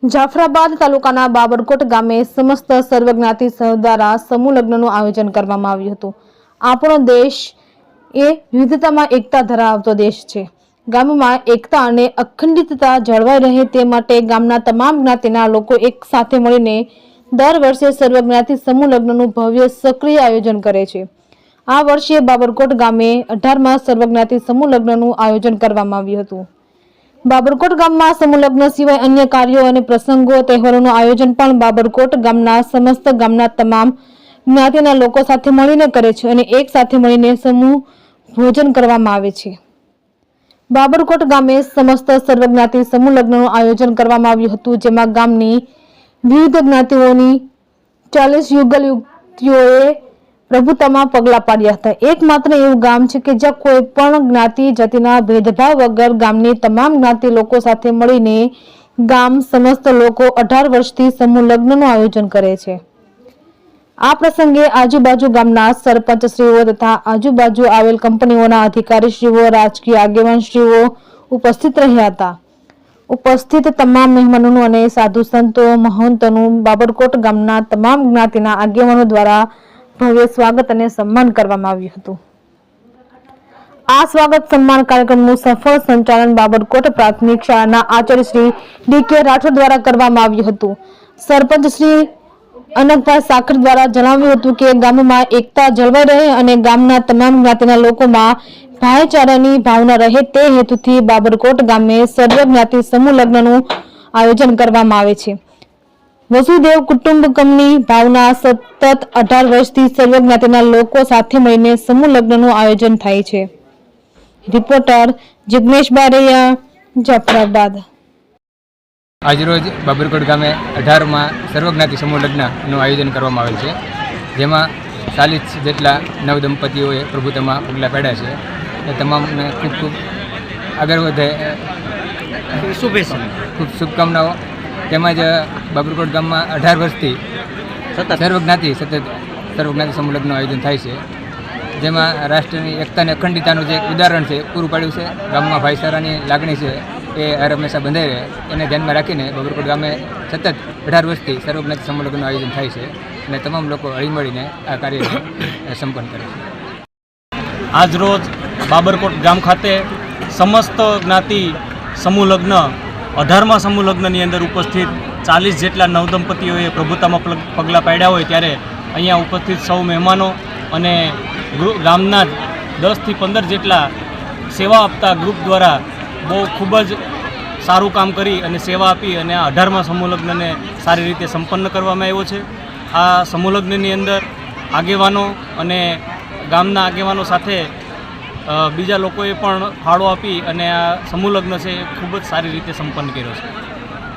જાફરાબાદ તાલુકાના બાબરકોટ ગામે સમસ્ત સર્વજ્ઞાતિ દ્વારા સમૂહ લગ્નનું આયોજન કરવામાં આવ્યું હતું। આપણો દેશ એ વિવિધતામાં એકતા ધરાવતો દેશ છે। ગામમાં એકતા અને અખંડિતતા જળવાઈ રહે તે માટે ગામના તમામ જ્ઞાતિના લોકો એક સાથે મળીને દર વર્ષે સર્વજ્ઞાતિ સમૂહ લગ્નનું ભવ્ય સક્રિય આયોજન કરે છે। આ વર્ષે બાબરકોટ ગામે 18મા સર્વજ્ઞાતિ સમૂહ લગ્નનું આયોજન કરવામાં આવ્યું હતું। બાબરકોટ ગામમાં સમૂહ લગ્ન સિવાય અન્ય કાર્યો અને પ્રસંગો તહેવારોનું આયોજન પણ બાબરકોટ ગામના સમસ્ત ગામના તમામ જ્ઞાતિના લોકો સાથે મળીને કરે છે અને એક સાથે મળીને સમૂહ ભોજન કરવામાં આવે છે। બાબરકોટ ગામે સમસ્ત સર્વજ્ઞાતિ સમૂહ લગ્નનું આયોજન કરવામાં આવ્યું હતું, જેમાં ગામની વિવિધ જ્ઞાતિઓની 40 યુગલ યુવતીઓએ પ્રભુતામાં પગલાં પાડ્યા હતા। એકમાત્ર એવું ગામ છે કે જ્યાં કોઈ પણ જ્ઞાતિ જાતિના ભેદભાવ વગર ગામની તમામ જ્ઞાતિ લોકો સાથે મળીને ગામ સમસ્ત લોકો 18 વર્ષથી સમૂહ લગ્નનું આયોજન કરે છે। આ પ્રસંગે આજુબાજુ ગામના સરપંચશ્રીઓ તથા આજુબાજુ આવેલ કંપનીઓના અધિકારીશ્રીઓ, રાજકીય આગેવાનશ્રીઓ ઉપસ્થિત રહ્યા હતા। ઉપસ્થિત તમામ મહેમાનોનું અને સાધુ સંતો મહંતોનું બાબરકોટ ગામના તમામ જ્ઞાતિના આગેવાનો દ્વારા ભવ્ય સ્વાગત અને સન્માન કરવામાં આવ્યું હતું। આ સ્વાગત સન્માન કાર્યક્રમનું સફળ સંચાલન બાબરકોટ પ્રાથમિક શાળાના આચાર્ય શ્રી ડી.કે. રાઠોડ દ્વારા કરવામાં આવ્યું હતું। સરપંચ શ્રી અનકભાઈ સાખર દ્વારા જણાવ્યું હતું કે ગામમાં એકતા જળવાઈ રહે અને ગામના તમામ જ્ઞાતિના લોકોમાં ભાઈચારાની ભાવના રહે તે હેતુથી બાબરકોટ ગામે સર્વજ્ઞાતિ સમૂહ લગ્નનું આયોજન કરવામાં આવે છે। વસુદેવ કુટુંબકમની ભાવના સતત 18 વર્ષથી સર્વજ્ઞાતિના લોકો સાથે મળીને સમૂહ લગ્નનું આયોજન થાય છે। રિપોર્ટર જિગ્નેશ બારૈયા, જાફરાબાદ। આજરોજ બાબરકોટ ગામે 18મા સર્વજ્ઞાતિ સમૂહ લગ્નનું આયોજન કરવામાં આવેલ છે, જેમાં 40 જેટલા નવ દંપતીઓએ પ્રભુતામાં પગલાં પાડ્યા છે। એ તમામને ખૂબ ખૂબ આગળ વધે ખૂબ શુભકામનાઓ। તેમજ બાબરકોટ ગામમાં 18 વર્ષથી સર્વજ્ઞાતિ સર્વજ્ઞાતિ સમૂહ લગ્નનું આયોજન થાય છે, જેમાં રાષ્ટ્રની એકતા અને અખંડિતતાનું જે ઉદાહરણ છે પૂરું પાડ્યું છે। ગામમાં ભાઈચારાની લાગણી છે એ હર હંમેશા બંધાઈ રહે એને ધ્યાનમાં રાખીને બાબરકોટ ગામે સતત 18 વર્ષથી સર્વજ્ઞાતિ સમૂહ લગ્નનું આયોજન થાય છે અને તમામ લોકો હળીમળીને આ કાર્યને સંપન્ન કરે છે। આજ રોજ બાબરકોટ ગામ ખાતે સમસ્ત જ્ઞાતિ સમૂહ લગ્ન 18મા સમૂહ લગ્નની અંદર ઉપસ્થિત 40 જેટલા નવદંપતીઓએ પ્રભુતામાં પગલાં પાડ્યા હોય ત્યારે અહીંયા ઉપસ્થિત સૌ મહેમાનો અને ગામના 10 થી 15 જેટલા સેવા આપતા ગ્રુપ દ્વારા બહુ ખૂબ જ સારું કામ કરી અને સેવા આપી અને આ 18મા સમૂહ લગ્નને સારી રીતે સંપન્ન કરવામાં આવ્યો છે। આ સમૂહ લગ્નની અંદર આગેવાનો અને ગામના આગેવાનો સાથે બીજા લોકોએ પણ ફાળો આપી અને આ સમૂહ લગ્ન છે ખૂબ જ સારી રીતે સંપન્ન કર્યો છે।